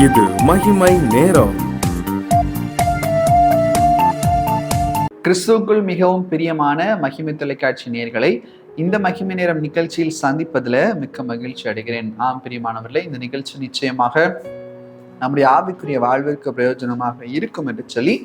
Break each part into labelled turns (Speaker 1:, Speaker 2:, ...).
Speaker 1: இது மகிமை நேரம்.
Speaker 2: கிறிஸ்துவுக்குள் மிகவும் பிரியமான மகிமை தொலைக்காட்சி நேயர்களை இந்த மகிமை நேரம் நிகழ்ச்சியில் சந்திப்பதில் மிக்க மகிழ்ச்சி அடைகிறேன். பிரியமானவர்களே, இந்த நிகழ்ச்சி நிச்சயமாக நம்முடைய ஆவிக்குரிய வாழ்விற்கு பிரயோஜனமாக இருக்கும் என்று சொல்லி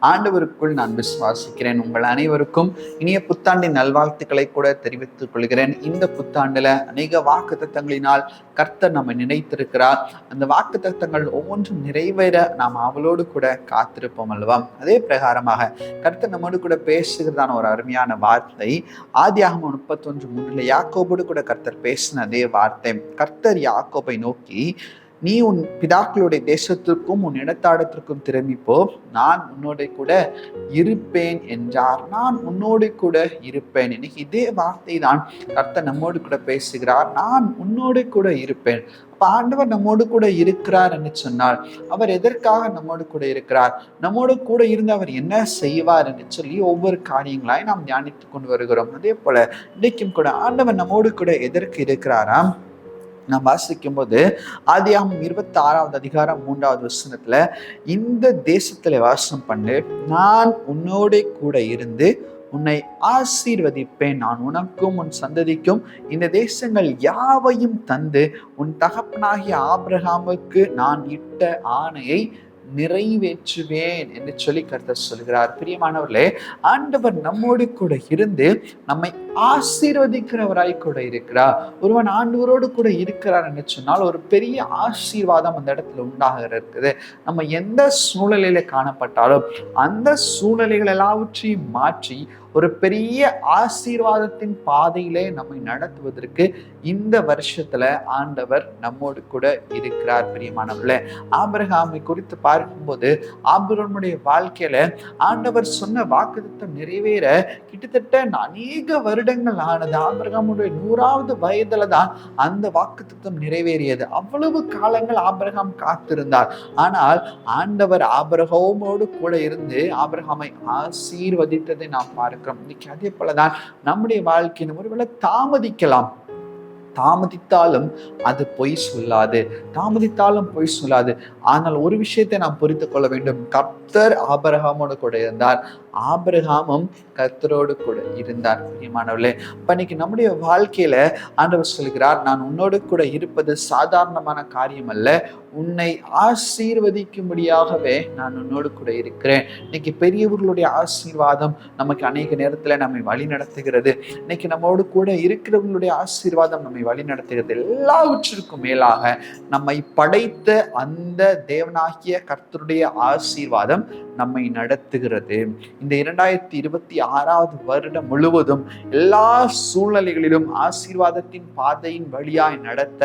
Speaker 2: ஆண்டவருக்குள் நான் விசுவாசிக்கிறேன். உங்கள் அனைவருக்கும் இனிய புத்தாண்டின் நல்வாழ்த்துக்களை கூட தெரிவித்துக் கொள்கிறேன். இந்த புத்தாண்டுல அநேக வாக்குத்தத்தங்களினால் கர்த்தர் நம்மை நினைத்திருக்கிறார். அந்த வாக்குத்தத்தங்கள் ஒவ்வொன்றும் நிறைவேற நாம் அவளோடு கூட காத்திருப்போம் அல்லவா? அதே பிரகாரமாக கர்த்தர் நம்மோடு கூட பேசுகிறதான ஒரு அருமையான வார்த்தை ஆதியாகமம் 31:3 யாக்கோபோடு கூட கர்த்தர் பேசின அதே வார்த்தை. கர்த்தர் யாக்கோபை நோக்கி, நீ உன் பிதாக்களுடைய தேசத்திற்கும் உன் இடத்தாடத்திற்கும் திரும்பிப்போ, நான் உன்னோட கூட இருப்பேன் என்றார். நான் உன்னோடு கூட இருப்பேன். இன்னைக்கு இதே வார்த்தை தான் கர்த்தர் நம்மோடு கூட பேசுகிறார். நான் உன்னோடு கூட இருப்பேன். அப்ப ஆண்டவர் நம்மோடு கூட இருக்கிறார் என்று சொன்னால் அவர் எதற்காக நம்மோடு கூட இருக்கிறார், நம்மோடு கூட இருந்து அவர் என்ன செய்வார் என்று சொல்லி ஒவ்வொரு காரியங்களாய் நாம் தியானித்து கொண்டு வருகிறோம். அதே போல இன்றைக்கும் கூட ஆண்டவர் நம்மோடு கூட எதற்கு இருக்கிறாராம் நாம் வாசிக்கும் போது ஆதியாகமம் 26:3 இந்த தேசத்துல வாசம் பண்ணு, நான் உன்னோட கூட இருந்து உன்னை ஆசீர்வதிப்பேன். நான் உனக்கும் உன் சந்ததிக்கும் இந்த தேசங்கள் யாவையும் தந்து உன் தகப்பனாகிய ஆபிரகாமுக்கு நான் இட்ட ஆணையை நிறைவேற்றுவேன் என்று சொல்லி கர்த்தர் சொல்கிறார். பிரியமானவர்களே, ஆண்டவர் நம்மோடு கூட இருந்து நம்மை ஆசீர்வதிக்கிறவராய் கூட இருக்கிறார். ஒருவன் ஆண்டவரோடு கூட இருக்கிறார் என்று சொன்னால் ஒரு பெரிய ஆசீர்வாதம் அந்த இடத்துல உண்டாக இருக்குது. நம்ம எந்த சூழ்நிலையில காணப்பட்டாலும் அந்த சூழ்நிலைகள் எல்லாவற்றையும் மாற்றி ஒரு பெரிய ஆசீர்வாதத்தின் பாதையிலே நம்மை நடத்துவதற்கு இந்த வருஷத்துல ஆண்டவர் நம்மோடு கூட இருக்கிறார். பிரியமானவர்களே, ஆபிரகாமை குறித்து பார்க்கும்போது ஆபிரகாமுடைய வாழ்க்கையில ஆண்டவர் சொன்ன வாக்குத்தத்தம் நிறைவேற கிட்டத்தட்ட அநேக வருடங்கள் ஆனது. ஆபிரகாமுடைய 100வது வயதுல தான் அந்த வாக்குத்தத்தம் நிறைவேறியது. அவ்வளவு காலங்கள் ஆபிரகாம் காத்திருந்தார். ஆனால் ஆண்டவர் ஆபிரகாமோடு கூட இருந்து ஆபிரகாமை ஆசீர்வதித்ததை நாம் பார்க்கிறோம். இன்னைக்கு அதே போலதான் நம்முடைய வாழ்க்கையின் ஒருவேளை தாமதித்தாலும் அது பொய் சொல்லாது, ஆனால் ஒரு விஷயத்தை நாம் புரிந்து கொள்ள வேண்டும். கர்த்தர் ஆபிரகாமோடு கூட இருந்தார், ஆபிரகாமும் கர்த்தரோடு கூட இருந்தார். பிரியமானவர்களே, இன்னைக்கு நம்முடைய வாழ்க்கையில ஆண்டவர் சொல்கிறார், நான் உன்னோடு கூட இருப்பது சாதாரணமான காரியம் அல்ல, உன்னை ஆசீர்வதிக்கும்படியாகவே நான் உன்னோடு கூட இருக்கிறேன். இன்னைக்கு பெரியவர்களுடைய ஆசீர்வாதம் நமக்கு அநேக நேரத்துல நம்மை வழி நடத்துகிறது. இன்னைக்கு நம்மோடு கூட இருக்கிறவர்களுடைய ஆசீர்வாதம் நம்மை வழி நடத்துகிறது. எல்லாவற்றிற்கும் மேலாக நம்மை படைத்த அந்த தேவனாகிய கர்த்தருடைய ஆசீர்வாதம் நம்மை நடத்துகிறது. இந்த 2026வது வருடம் முழுவதும் எல்லா சூழ்நிலைகளிலும் ஆசீர்வாதத்தின் பாதையின் வழியாய் நடத்த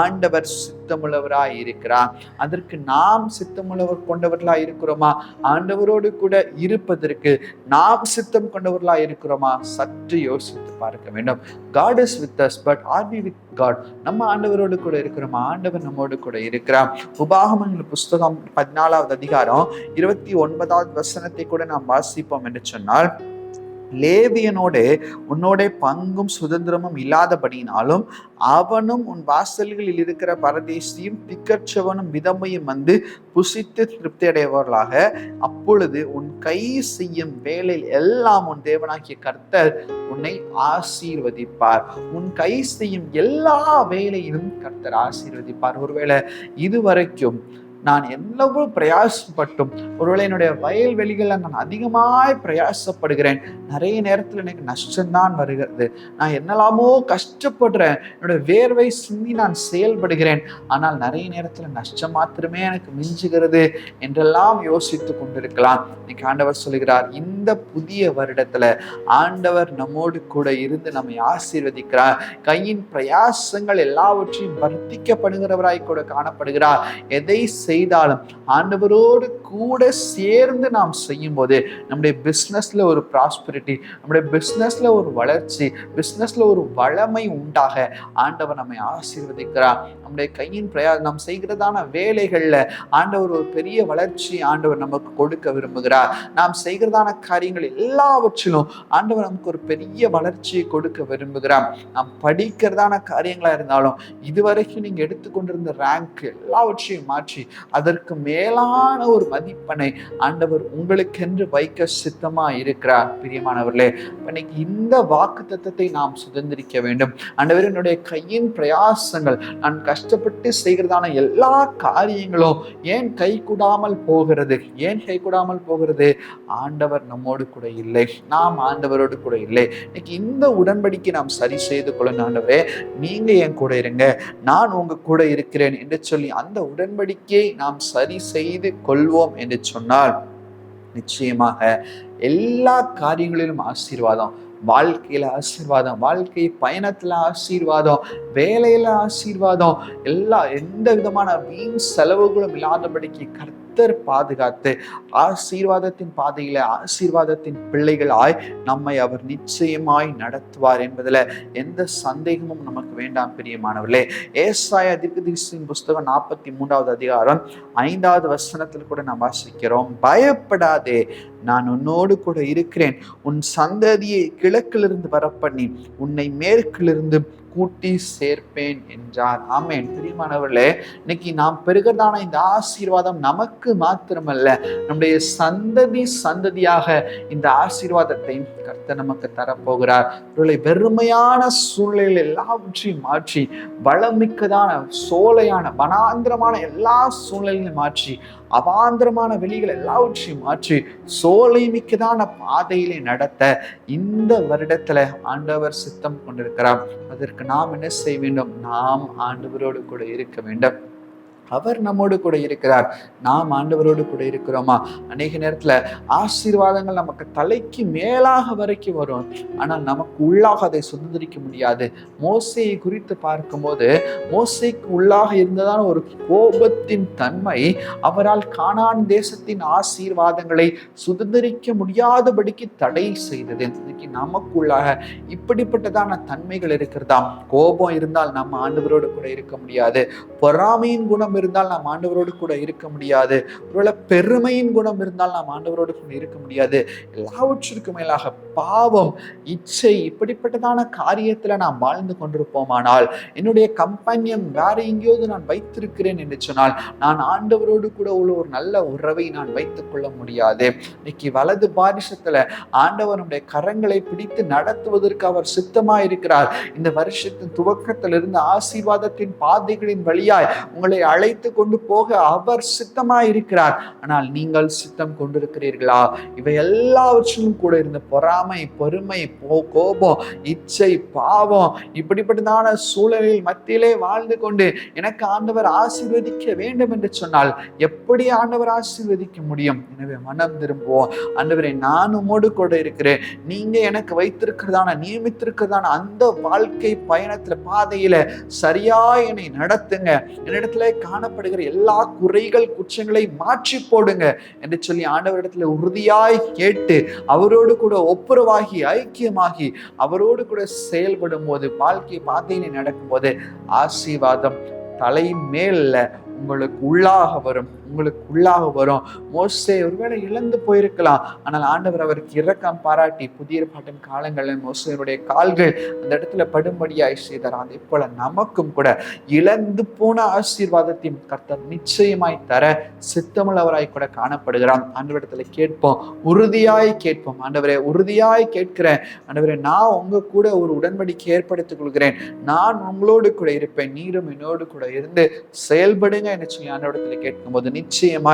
Speaker 2: ஆண்டவர் சித்தமுள்ளவராய் இருக்கிறார். அதற்கு நாம் சித்தமுள்ளவர் கொண்டவர்களாய் இருக்கிறோமா? ஆண்டவரோடு கூட இருப்பதற்கு நாம் சித்தம் கொண்டவர்களாய் இருக்கிறோமா? சற்று யோசித்து பார்க்க வேண்டும். God is with us, but are we with God? நம்ம ஆண்டவரோடு கூட இருக்கிறோமா? ஆண்டவர் நம்மோடு கூட இருக்கிறார். உபாகமங்கள் புஸ்தகம் 14வது அதிகாரம் 29வது வசனத்தை கூட நாம் வாசிப்போம் என்று சொன்னால், லேவியனோடு உன்னோட பங்கும் சுதந்திரமும் இல்லாதபடினாலும் அவனும் உன் வாசல்களில் இருக்கிற பரதேசியும் திக்கற்றவனும் விதமையும் வந்து புசித்து திருப்தி அடையவர்களாக, அப்பொழுது உன் கை செய்யும் வேலையில் எல்லாம் உன் தேவனாகிய கர்த்தர் உன்னை ஆசீர்வதிப்பார். உன் கை செய்யும் எல்லா வேலையிலும் கர்த்தர் ஆசீர்வதிப்பார். ஒருவேளை இதுவரைக்கும் நான் எவ்வளவு பிரயாசப்பட்டும், ஒருவேளை என்னுடைய வயல்வெளிகளில் நான் அதிகமாய் பிரயாசப்படுகிறேன், நிறைய நேரத்தில் எனக்கு நஷ்டம்தான் வருகிறது, நான் என்னெல்லாமோ கஷ்டப்படுறேன், என்னுடைய வேர்வை சிந்தி நான் செயல்படுகிறேன், ஆனால் நிறைய நேரத்தில் நஷ்டம் மாத்திரமே எனக்கு மிஞ்சுகிறது என்றெல்லாம் யோசித்து கொண்டிருக்கலாம். இன்னைக்கு ஆண்டவர் சொல்லுகிறார், இந்த புதிய வருடத்துல ஆண்டவர் நம்மோடு கூட இருந்து நம்மை ஆசீர்வதிக்கிறார். கையின் பிரயாசங்கள் எல்லாவற்றையும் வர்த்திக்கப்படுகிறவராய் கூட காணப்படுகிறார். எதை செய்தாலும் ஆண்டவரோடு கூட சேர்ந்து நாம் செய்யும் போது நம்முடைய பிஸ்னஸ்ல ஒரு ப்ராஸ்பரிட்டி, நம்முடைய பிஸ்னஸ்ல ஒரு வளர்ச்சி, பிஸ்னஸ்ல ஒரு வளமை உண்டாக ஆண்டவர் நம்மை ஆசீர்வதிக்கிறார். நம்முடைய கையின் நாம் செய்கிறதான வேலைகள்ல ஆண்டவர் ஒரு பெரிய வளர்ச்சி ஆண்டவர் நமக்கு கொடுக்க விரும்புகிறார். நாம் செய்கிறதான காரியங்கள் எல்லாவற்றிலும் ஆண்டவர் நமக்கு ஒரு பெரிய வளர்ச்சியை கொடுக்க விரும்புகிறார். நாம் படிக்கிறதான காரியங்களா இருந்தாலும் இதுவரைக்கும் நீங்க எடுத்துக்கொண்டிருந்த ரேங்க் எல்லாவற்றையும் மாற்றி அதற்கு மேலான ஒரு மதிப்பெண்ணை ஆண்டவர் உங்களுக்கென்று வைக்க சித்தமா இருக்கிறார். பிரியமானவர்களே, இன்னைக்கு இந்த வாக்குத்தத்தத்தை நாம் சுதந்திரிக்க வேண்டும். ஆண்டவர், என்னுடைய கையின் பிரயாசங்கள், நான் கஷ்டப்பட்டு செய்கிறதான எல்லா காரியங்களும் ஏன் கைகூடாமல் போகிறது? ஆண்டவர் நம்மோடு கூட இல்லை, நாம் ஆண்டவரோடு கூட இல்லை. இன்னைக்கு இந்த உடன்படிக்கை நாம் சரி செய்து கொள்ளணும். ஆண்டவரே, நீங்க என் கூட இருங்க, நான் உங்க கூட இருக்கிறேன் என்று சொல்லி அந்த உடன்படிக்கையை நாம் சரி செய்து கொள்வோம் என்று சொன்னால் நிச்சயமாக எல்லா காரியங்களிலும் ஆசீர்வாதம், வாழ்க்கையில ஆசீர்வாதம், வாழ்க்கை பயணத்துல ஆசீர்வாதம், வேலையில ஆசீர்வாதம், எந்த விதமான வீண் செலவுகளும் இல்லாதபடிக்கு கர்த்தர் பாதுகாத்து ஆசீர்வாதத்தின் பாதையில ஆசீர்வாதத்தின் பிள்ளைகளாய் நம்மை அவர் நிச்சயமாய் நடத்துவார் என்பதுல எந்த சந்தேகமும் நமக்கு வேண்டாம். பிரியமானவர்களே, ஏசாயா தீர்க்கதரிசியின் புஸ்தகம் 43வது அதிகாரம் 5வது வசனத்தில் கூட நாம் வாசிக்கிறோம், பயப்படாதே, நான் உன்னோடு கூட இருக்கிறேன், உன் சந்ததியை கிழக்கிலிருந்து வரப்பண்ணி உன்னை மேற்கிலிருந்து கூட்டி சேர்ப்பேன் என்றார். ஆமென். பிரியமானவர்களே, இன்னைக்கு நாம் பெறுகிறதான இந்த ஆசீர்வாதம் நமக்கு மாத்திரமல்ல, நம்முடைய சந்ததியாக இந்த ஆசீர்வாதத்தை கர்த்தர் நமக்கு தரப்போகிறார். வெறுமையான சூழ்நிலைகள் எல்லாவற்றையும் மாற்றி வளமிக்கதான சோலையான வனாந்திரமான எல்லா சூழ்நிலைகளையும் மாற்றி அவாந்திரமான வெளிகள் எல்லாவற்றையும் மாற்றி சோலை மிக்கதான பாதையிலே நடத்த இந்த வருடத்துல ஆண்டவர் சித்தம் கொண்டிருக்கிறார். அதற்கு நாம் என்ன செய்ய வேண்டும்? நாம் ஆண்டவரோடு கூட இருக்க வேண்டும். அவர் நம்மோடு கூட இருக்கிறார், நாம் ஆண்டவரோடு கூட இருக்கிறோமா? அநேக நேரத்துல ஆசீர்வாதங்கள் நமக்கு தலைக்கு மேலாக வரைக்கும் வரும், ஆனால் நமக்கு உள்ளாக அதை சுதந்திரிக்க முடியாது. மோசேயை குறித்து பார்க்கும்போது மோசேக்கு உள்ளாக இருந்ததான ஒரு கோபத்தின் தன்மை அவரால் கானான் தேசத்தின் ஆசீர்வாதங்களை சுதந்திரிக்க முடியாதபடிக்கு தடை செய்தது. இன்னைக்கு நமக்குள்ளாக இப்படிப்பட்டதான தன்மைகள் இருக்கிறதாம். கோபம் இருந்தால் நம்ம ஆண்டவரோடு கூட இருக்க முடியாது, பொறாமையின் குணம் இருந்தால் நாம் ஆண்டவரோடு கூட இருக்க முடியாது, ஒருவேளை பெருமையின் குணம் இருந்தால் நாம் ஆண்டவரோடு கூட இருக்க முடியாது. எல்லாவற்றிற்கும் மேலாக பாவம், இச்சை, இப்படிப்பட்டதான காரியத்துல நாம் வாழ்ந்து கொண்டிருப்போமானால், என்னுடைய கம்பெனியன் வேற எங்கேயாவது நான் வைத்திருக்கிறேன் என்று சொன்னால் நான் ஆண்டவரோடு கூட உள்ள ஒரு நல்ல உறவை நான் வைத்துக் கொள்ள முடியாது. இன்னைக்கு வலது பாரிசத்துல ஆண்டவர் நம்முடைய கரங்களை பிடித்து நடத்துவதற்கு அவர் சித்தமா இருக்கிறார். இந்த வருஷத்தின் துவக்கத்திலிருந்து ஆசீர்வாதத்தின் பாதைகளின் வழியாய் உங்களை அழைத்து கொண்டு போக அவர் சித்தமாய் இருக்கிறார். ஆனால் நீங்கள் சித்தம் கொண்டிருக்கிறீர்களா? இவை எல்லாவற்றிலும் கூட இருந்த பொறாமை, பெருமை, கோபம், இச்சை, பாவம், இப்படிப்பட்டதான சூழலில் மத்தியிலே வாழ்ந்து கொண்டு எனக்கு ஆண்டவர் ஆசீர்வதிக்க வேண்டும் என்று சொன்னால் எப்படி ஆண்டவர் ஆசீர்வதிக்க முடியும்? எனவே மனம் திரும்புவோம். ஆண்டவரே, நான் உம்மோடு கூட இருக்கிறேன், நீங்க எனக்கு வைத்திருக்கிறதான நியமித்திருக்கிறதான அந்த வாழ்க்கை பயணத்துல பாதையில சரியா என்னை நடத்துங்க, என்னிடத்துல காணப்படுகிற எல்லா குறைகள் குற்றங்களை மாற்றி போடுங்க என்று சொல்லி ஆண்டவரிடத்துல உறுதியாய் கேட்டு அவரோடு கூட ஒப்புரவாகி ஐக்கியமாகி அவரோடு கூட செயல்படும் போது வாழ்க்கை பாதையினை நடக்கும் போது ஆசீர்வாதம் தலை மேல உங்களுக்கு உள்ளாக வரும். மோசே ஒருவேளை இழந்து போயிருக்கலாம், ஆனால் ஆண்டவர் அவருக்கு இரக்கம் பாராட்டி புதிய பாட்டின் காலங்களில் மோசேனுடைய கால்கள் அந்த இடத்துல படும்படியாய் செய்தார். அதே போல நமக்கும் கூட இழந்து போன ஆசீர்வாதத்தையும் கர்த்தர் நிச்சயமாய் தர சித்தமுள்ளவராய் கூட காணப்படுகிறான். ஆண்டவரிடத்துல கேட்போம், உறுதியாய் கேட்போம். ஆண்டவரே, உறுதியாய் கேட்கிறேன். ஆண்டவரே, நான் உங்க கூட ஒரு உடன்படிக்கை ஏற்படுத்திக் கொள்கிறேன், நான் உங்களோடு கூட இருப்பேன், நீரும் என்னோடு கூட இருந்து செயல்படுங்க என்று சொல்லி ஆண்டவரிடத்துல கேட்கும்போது நிச்சயமா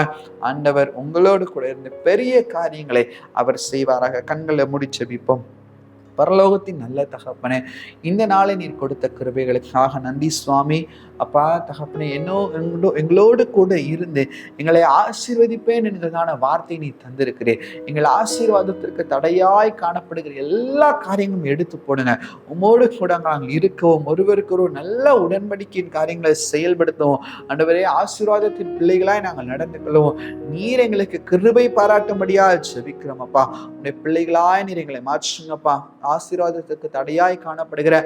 Speaker 2: ஆண்டவர் உங்களோடு கூட இருந்து பெரிய காரியங்களை அவர் செய்வாராக. கண்களை மூடி ஜெபிப்போம். பரலோகத்தின் நல்ல தகப்பனே, இந்த நாளை நீர் கொடுத்த கிருபைகளுக்காக நன்றி சுவாமி. அப்பா தகப்பனே, எங்களோடு கூட இருந்து எங்களை ஆசீர்வதிப்பேன் என்கிறதான வார்த்தை நீ தந்திருக்கிறேன். எங்கள் ஆசீர்வாதத்திற்கு தடையாய் காணப்படுகிற எல்லா காரியங்களும் எடுத்து போடுங்க. உம்மோடு கூட நாங்கள் இருக்கவும், ஒருவருக்கு ஒரு நல்ல உடன்படிக்கையின் காரியங்களை செயல்படுத்தவும், ஆண்டவரே ஆசீர்வாதத்தின் பிள்ளைகளாய் நாங்கள் நடந்து கொள்ளவும் நீர் எங்களுக்கு கிருபை பாராட்டும்படியா ஜெபிக்கிறோம் அப்பா. உடைய பிள்ளைகளாய் நீர் எங்களை மாற்றுங்கப்பா. ஆசீர்வாதத்துக்கு தடையாய் காணப்படுகிற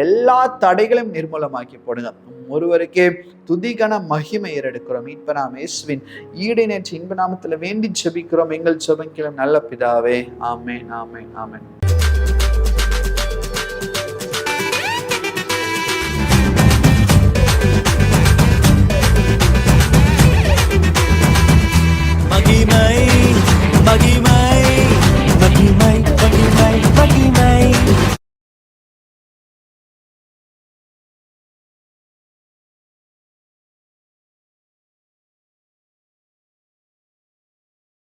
Speaker 2: எல்லா தடைகளையும் நிர்மூலமாக்கி போடுங்க. ஒருவருக்கே துதிகன மகிமை ஏறெடுக்கிறோம். மீட்பராம் இயேசுவின் ஈடுநேற்று இன்ப நாமத்துல வேண்டி ஜெபிக்கிறோம் எங்கள் ஜெபங்களும் நல்ல பிதாவே. ஆமென், ஆமென், ஆமென்.